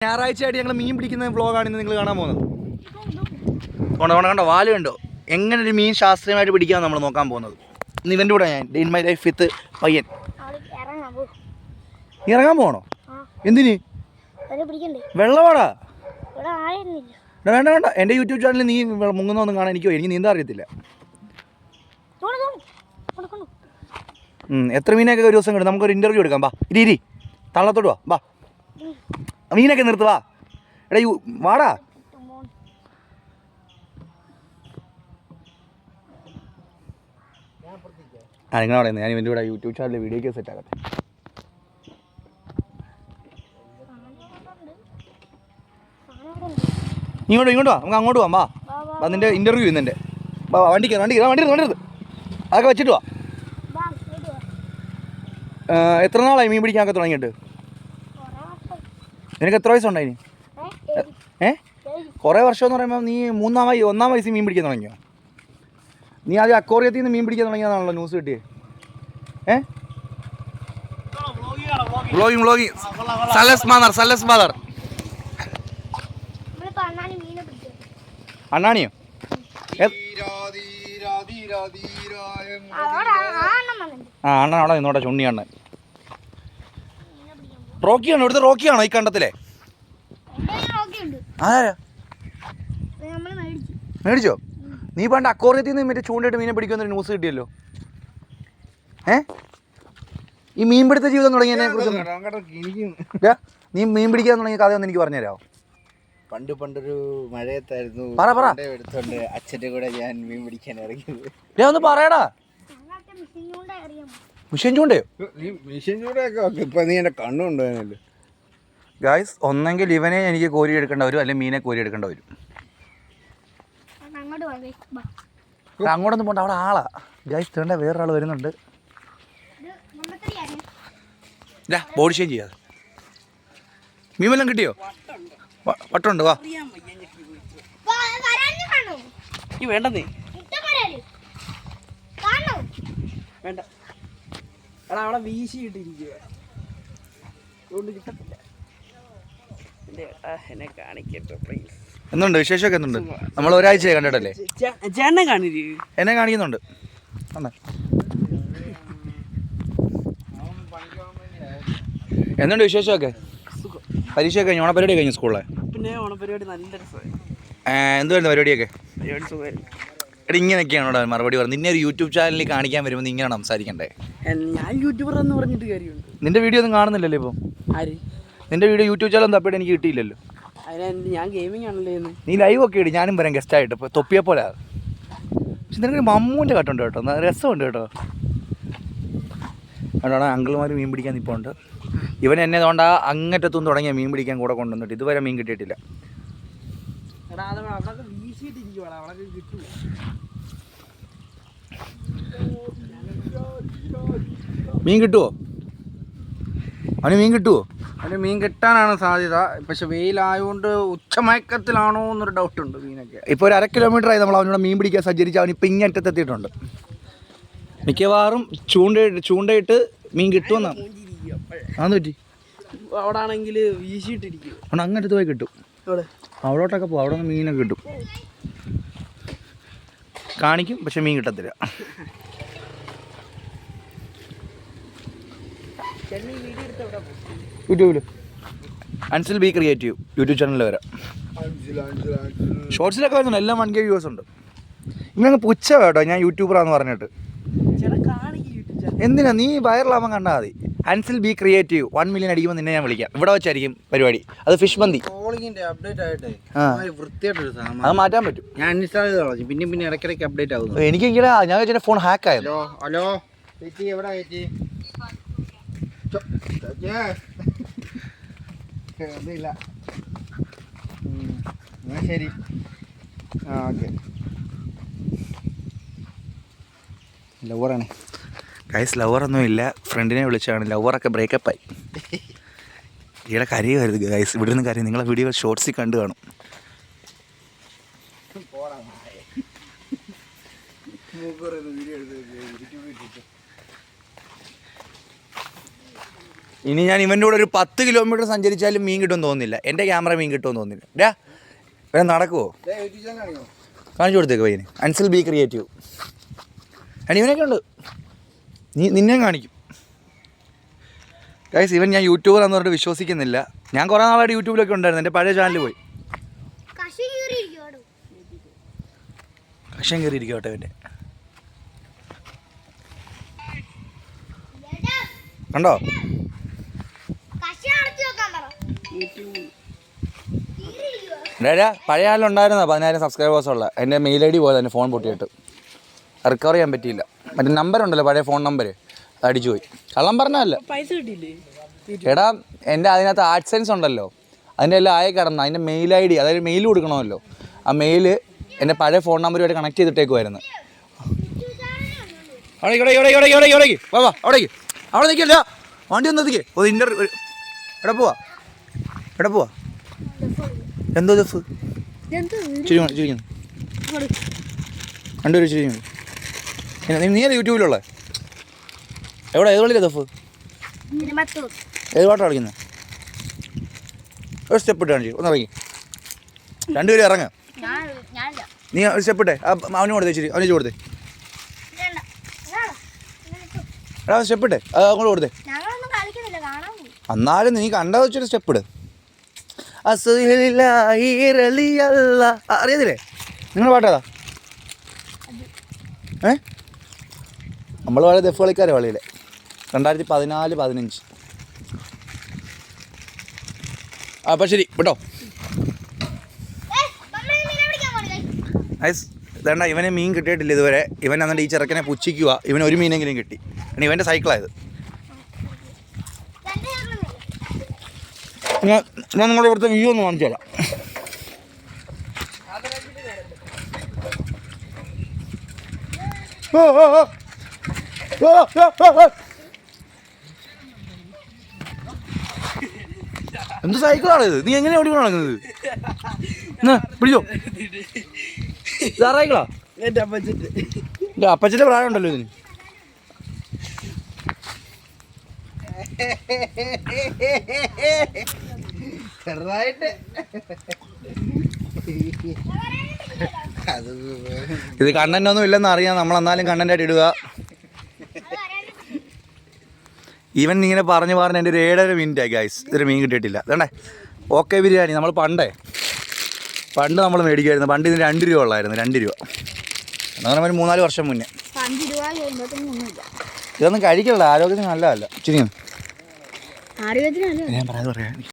ഞായറാഴ്ചയായിട്ട് ഞങ്ങൾ മീൻ പിടിക്കുന്ന വ്ളോഗാണ് ഇന്ന് നിങ്ങൾ കാണാൻ പോകുന്നത്. കണ്ടോ വാല് കണ്ടോ, എങ്ങനെ ഒരു മീൻ ശാസ്ത്രീയമായിട്ട് പിടിക്കാമെന്ന് നമ്മൾ നോക്കാൻ പോകുന്നത്. ഇന്ന് ഇവൻ്റെ കൂടെ ഞാൻ ഇൻ മൈ ലൈഫ് വിത്ത് പയ്യൻ. ഇറങ്ങാൻ പോകണോ? എന്തിന്? വെള്ളമാടാ? വേണ്ട വേണ്ട, എൻ്റെ യൂട്യൂബ് ചാനലിൽ നീ മുങ്ങുന്നൊന്നും കാണാൻ എനിക്ക് നീന്താൻ അറിയത്തില്ല. എത്ര മീനൊക്കെ ഒരു ദിവസം കിട്ടും? നമുക്കൊരു ഇൻ്റർവ്യൂ എടുക്കാം. ബാ ഇരി തള്ളത്തോട്ട് വാ. മീനൊക്കെ നിർത്തുവാ. എടാ വാടാ. നിങ്ങൾ പറയുന്നത് ഞാൻ ഇവൻ്റെ കൂടെ യൂട്യൂബ് ചാനലിൽ വീഡിയോക്ക് സെറ്റ് ആക്കട്ടെ. ഇങ്ങോട്ട് വാ, നമുക്ക് അങ്ങോട്ട് പോവാം. വാ നിൻ്റെ ഇൻ്റർവ്യൂ ഇന്നെൻ്റെ. വണ്ടി അതൊക്കെ വെച്ചിട്ട് വാ. എത്ര നാളായി മീൻ പിടിക്കാനൊക്കെ തുടങ്ങിയിട്ട്? നിനക്ക് എത്ര വയസ്സുണ്ടായിന്? കുറേ വർഷം എന്ന് പറയുമ്പോൾ നീ ഒന്നാം വയസ്സിൽ മീൻ പിടിക്കാൻ തുടങ്ങിയോ? നീ ആദ്യം അക്വേറിയത്തിൽ നിന്ന് മീൻ പിടിക്കാൻ തുടങ്ങിയതാണല്ലോ ന്യൂസ് കിട്ടിയേ. വ്ളോഗിങ് സലസ് മാദർ. അണ്ണാണിയോ? അണ്ണൻ അവിടെ നിന്നോട്ടെ. ചുണ്ണി അണ്ണൻ റോക്കിയാണോ? ഇവിടുത്തെ റോക്കിയാണോ ഈ കണ്ടത്തിലെ? ആരാ മേടിച്ചോ? നീ പണ്ട് അക്വേറിയത്തിൽ നിന്ന് മറ്റേ ചൂണ്ടയിട്ട് മീനെ പിടിക്കുമെന്നൊരു ന്യൂസ് കിട്ടിയല്ലോ. ഈ മീൻപിടുത്ത ജീവിതം തുടങ്ങിയതിനെ കുറിച്ച് നീ മീൻ പിടിക്കാൻ തുടങ്ങിയ കഥയൊന്നും എനിക്ക് പറഞ്ഞുതരാമോ? പണ്ടൊരു മഴയത്തായിരുന്നു എടുത്തോണ്ട് അച്ഛൻ്റെ കൂടെ ഞാൻ മീൻ പിടിക്കാൻ ഇറങ്ങിയത്. ഒന്ന് പറയടാ. മിഷൻ ചൂണ്ടയോ? മിഷൻ ചൂണ്ടയൊക്കെ ഓക്കെ. ഇപ്പൊ നീ എന്റെ കണ്ണുകൊണ്ടുപോകാനല്ലോ ഗായ്സ്. ഒന്നെങ്കിൽ ഇവനെ എനിക്ക് കോരി എടുക്കേണ്ട വരും, അല്ലെങ്കിൽ മീനെ കോരി എടുക്കേണ്ട വരും. അങ്ങോട്ടൊന്നും പോണ്ട, അവിടെ ആളാ. ഗായ്സ് തേണ്ട വേറൊരാൾ വരുന്നുണ്ട്. ബോഡി ഷെയിം ചെയ്യാതെ. മീൻ വല്ലതും കിട്ടിയോ? വട്ടുണ്ട്. വാ വേണ്ടേ വേണ്ട. എടാ അവിടെ വീശി ഇട്ടിരിക്കുക, അതുകൊണ്ട് കിട്ടത്തില്ല. എന്നെ കാണിക്കട്ടെ പ്ലീസ്. എന്തുണ്ട് വിശേഷമൊക്കെ? എന്തുണ്ട്? നമ്മൾ ഒരാഴ്ചയായി കണ്ടിട്ടല്ലേ? ചേട്ടനെ കാണില്ലേ? എന്നെ കാണിക്കുന്നുണ്ട്. എന്തുണ്ട് വിശേഷമൊക്കെ? പരീക്ഷയൊക്കെ കഴിഞ്ഞു? ഓണപരിപാടി കഴിഞ്ഞു സ്കൂളിലെ? പിന്നെ ഓണപരിപാടി നല്ല രസമായി. എന്തുവായിരുന്നു പരിപാടിയൊക്കെ? പരിപാടി സുഖമായിരുന്നു. എടാ ഇങ്ങനെയൊക്കെയാണോ മറുപടി പറഞ്ഞു? നിന്നെ ഒരു യൂട്യൂബ് ചാനലിൽ കാണിക്കാൻ വരുമ്പോൾ നീ ഇങ്ങനെയാണ് സംസാരിക്കണ്ടേ? ഞാൻ യൂട്യൂബർ എന്ന് പറഞ്ഞിട്ട് കാര്യമുണ്ട്? നിന്റെ വീഡിയോ ഒന്നും കാണുന്നില്ലല്ലോ ഇപ്പം. ആര്? നിന്റെ വീഡിയോ യൂട്യൂബ് ചാനൽ തപ്പിയിട്ട് എനിക്ക് കിട്ടിയില്ലല്ലോ. ഞാൻ ഗെയിമിംഗ് ആണല്ലേ. നീ ലൈവ് ഒക്കെ ഇടി, ഞാനും വരാം ഗസ്റ്റായിട്ട്. ഇപ്പോൾ തൊപ്പിയെ പോലെ. പക്ഷെ നിനക്ക് മമ്മൂൻ്റെ കട്ടുണ്ട് കേട്ടോ, രസമുണ്ട് കേട്ടോ. അതുകൊണ്ടാണ് അങ്കിൾമാർ മീൻ പിടിക്കാൻ ഇപ്പോൾ ഉണ്ട്. ഇവൻ എന്നെ അതുകൊണ്ട് അങ്ങറ്റത്തുനിന്ന് തുടങ്ങിയ മീൻ പിടിക്കാൻ കൂടെ കൊണ്ടുവന്നിട്ട് ഇതുവരെ മീൻ കിട്ടിയിട്ടില്ല. മീൻ കിട്ടുമോ? അവന് മീൻ കിട്ടുമോ? അതിന് മീൻ കിട്ടാനാണ് സാധ്യത. പക്ഷെ വെയിലായതുകൊണ്ട് ഉച്ചമയക്കത്തിലാണോ എന്നൊരു ഡൗട്ടുണ്ട് മീനൊക്കെ. ഇപ്പോൾ ഒരു 1/2 കിലോമീറ്ററായി നമ്മൾ അവനോട് മീൻ പിടിക്കാൻ സജ്ജരിച്ച് അവൻ ഇപ്പം ഇങ്ങറ്റത്തെത്തിയിട്ടുണ്ട്. മിക്കവാറും ചൂണ്ടയിട്ട് മീൻ കിട്ടുമെന്നാണ്. അതെന്ന് പറ്റി അവിടെ ആണെങ്കിൽ വീശിയിട്ടിരിക്കും. അവിടെ അങ്ങനത്തെ പോയി കിട്ടും. അവിടോട്ടൊക്കെ പോകും, അവിടെ നിന്ന് മീനൊക്കെ കിട്ടും. കാണിക്കും, പക്ഷെ മീൻ കിട്ടത്തില്ല. യൂട്യൂബിൽ അൻസിൽ ബി ക്രിയേറ്റീവ് യൂട്യൂബ് ചാനലിൽ വരാം. ഷോർട്സിലൊക്കെ വരുന്നുണ്ട്, എല്ലാം 1K വ്യൂവേഴ്സ് ഉണ്ട്. ഇങ്ങനെ പുച്ഛ കേട്ടോ ഞാൻ യൂട്യൂബറാന്ന് പറഞ്ഞിട്ട്. എന്തിനാ നീ വൈറലാവാൻ കണ്ടാൽ മതി. അൻസിൽ ബി ക്രിയേറ്റീവ് 1 മില്യൺ അടിക്കുമ്പോൾ നിന്നെ ഞാൻ വിളിക്കാം. ഇവിടെ വെച്ചായിരിക്കും പരിപാടി. അത് ഫിഷ് മന്തി. അത് മാറ്റാൻ പറ്റും. ഞാൻ ഇൻസ്റ്റാൾ ചെയ്ത് കളഞ്ഞു. പിന്നെ ഇടയ്ക്കിടയ്ക്ക് അപ്ഡേറ്റ് ആവുന്നു. എനിക്ക് ഇങ്ങനെ ഞാൻ വെച്ചാൽ ഫോൺ ഹാക്ക് ആയത്. ഹലോ ചേച്ചി, എവിടെ ചേച്ചി? അതില്ല. ശരി, ഓക്കെ. ലവറാണ് ഗൈസ്. ലവറൊന്നും ഇല്ല, ഫ്രണ്ടിനെ വിളിച്ചാണ്. ലവറൊക്കെ ബ്രേക്കപ്പായി. ഈടെ കരയുമായിരുന്നു ഗൈസ്. ഇവിടെ നിന്ന് കരയും. നിങ്ങളെ വീഡിയോ ഷോർട്സിൽ കണ്ടു കാണും. വീഡിയോ ഇനി ഞാൻ ഇവൻ്റെ കൂടെ ഒരു 10 കിലോമീറ്റർ സഞ്ചരിച്ചാലും മീൻ കിട്ടുമെന്ന് തോന്നുന്നില്ല. എൻ്റെ ക്യാമറ മീൻ കിട്ടുമെന്ന് തോന്നുന്നില്ല. ഡാ ഇവനെ നടക്കുമോ? കാണിച്ചു കൊടുത്തേക്ക് പയ്യന്. Ansal B creative. ആൻഡ് ഇവനൊക്കെ ഉണ്ട്. നിന്നെ കാണിക്കും ഗൈസ്. ഇവൻ ഞാൻ യൂട്യൂബർ എന്ന് പറഞ്ഞിട്ട് വിശ്വസിക്കുന്നില്ല. ഞാൻ കുറേ നാളായിട്ട് യൂട്യൂബിലൊക്കെ ഉണ്ടായിരുന്നു. എൻ്റെ പഴയ ചാനൽ പോയി. കഷം കയറിയിരിക്കട്ടെ ഇവൻ്റെ. കണ്ടോ? ഡാ പഴയ ആളിലുണ്ടായിരുന്നോ 10,000 സബ്സ്ക്രൈബേഴ്സുള്ള. എൻ്റെ മെയിൽ ഐ ഡി പോയത് എൻ്റെ ഫോൺ പൊട്ടിയിട്ട് റിക്കവർ ചെയ്യാൻ പറ്റിയില്ല. മറ്റേ നമ്പർ ഉണ്ടല്ലോ, പഴയ ഫോൺ നമ്പർ, അത് അടിച്ചു പോയി. കള്ളം പറഞ്ഞല്ല. പൈസ കിട്ടിയില്ലേ? എടാ എൻ്റെ അതിനകത്ത് ആഡ്സെൻസ് ഉണ്ടല്ലോ, അതിൻ്റെ എല്ലാം ആയി കിടന്ന അതിൻ്റെ മെയിൽ ഐ ഡി, അതായത് മെയിൽ കൊടുക്കണമല്ലോ, ആ മെയിൽ എൻ്റെ പഴയ ഫോൺ നമ്പറുമായിട്ട് കണക്ട് ചെയ്തിട്ടേക്കുമായിരുന്നു. അവിടെ നിൽക്കില്ല, വണ്ടി ഒന്ന് എത്തിക്കേ. എവിടെ പോവാ? എന്തോ ജഫ് ചിരിക്കുന്നു രണ്ടുപേരും ചിരിക്കുന്നു. നീ അല്ലേ യൂട്യൂബിലുള്ള? എവിടെ ഏത് കളിയില്ല ദഫ്? ഏത് പാട്ടാണ് കളിക്കുന്നത്? ഒരു സ്റ്റെപ്പ് ഇട്ട് കാണിച്ചു ഒന്ന് ഇറങ്ങി. രണ്ടുപേരും ഇറങ്ങ. നീ ഒരു സ്റ്റെപ്പ് ഇട്ടേ. അവന് കൊടുത്തേ, ശരി അവന് കൊടുത്തേ. എടാ സ്റ്റെപ്പ് ഇട്ടേ, അത് അങ്ങോട്ട് കൊടുത്തേ. എന്നാലും നീ കണ്ടത് വെച്ചൊരു സ്റ്റെപ്പ് ഇട്. അറിയത്തില്ലേ നിങ്ങളുടെ പാട്ടേതാ? നമ്മൾ വളരെ ദഫ് കളിക്കാരെ വള്ളിയിലെ 2014-15. അപ്പം ശരി കേട്ടോ. നൈസ്. ഇതേണ്ട ഇവനെ മീൻ കിട്ടിയിട്ടില്ല ഇതുവരെ. ഇവൻ എന്നിട്ട് ഈ ചെറുക്കനെ പുച്ഛിക്കുക. ഇവന് ഒരു മീനെങ്കിലും കിട്ടി. പിന്നെ ഇവൻ്റെ സൈക്കിളായത്. ഞാൻ നിങ്ങളുടെ ഇവിടുത്തെ വ്യൂ ഒന്ന് കാണിച്ചു തരാം. എന്ത് സൈക്കിളാണ് ഇത്? നീ എങ്ങനെ ഓടി നടക്കുന്നത്? പിടിച്ചോ. സൈക്കിളാ? എൻ്റെ അപ്പച്ചൻ്റെ പ്രായം ഉണ്ടല്ലോ ഇതിന്. ഇത് കണ്ടന്റ് ഒന്നും ഇല്ലെന്ന് അറിയാം. നമ്മളെന്നാലും കണ്ടന്റായിട്ട് ഇടുക. ഈവൻ ഇങ്ങനെ പറഞ്ഞ് എൻ്റെ ഒരു 7.5 മിനിറ്റായി ഗൈസ്, ഇതൊരു മീൻ കിട്ടിയിട്ടില്ല. അതേണ്ടേ ഓക്കെ ബിരിയാണി നമ്മൾ പണ്ട് നമ്മൾ മേടിക്കുമായിരുന്നു. പണ്ട് ഇതിന് 2 രൂപ ഉള്ളായിരുന്നു. 2 രൂപ അങ്ങനെ ഒരു 3-4 വർഷം മുന്നേ. ഇതൊന്നും കഴിക്കില്ല, ആരോഗ്യത്തിന് നല്ലതല്ല. ശരിയാണ് ഞാൻ പറയാതെ പറയാം.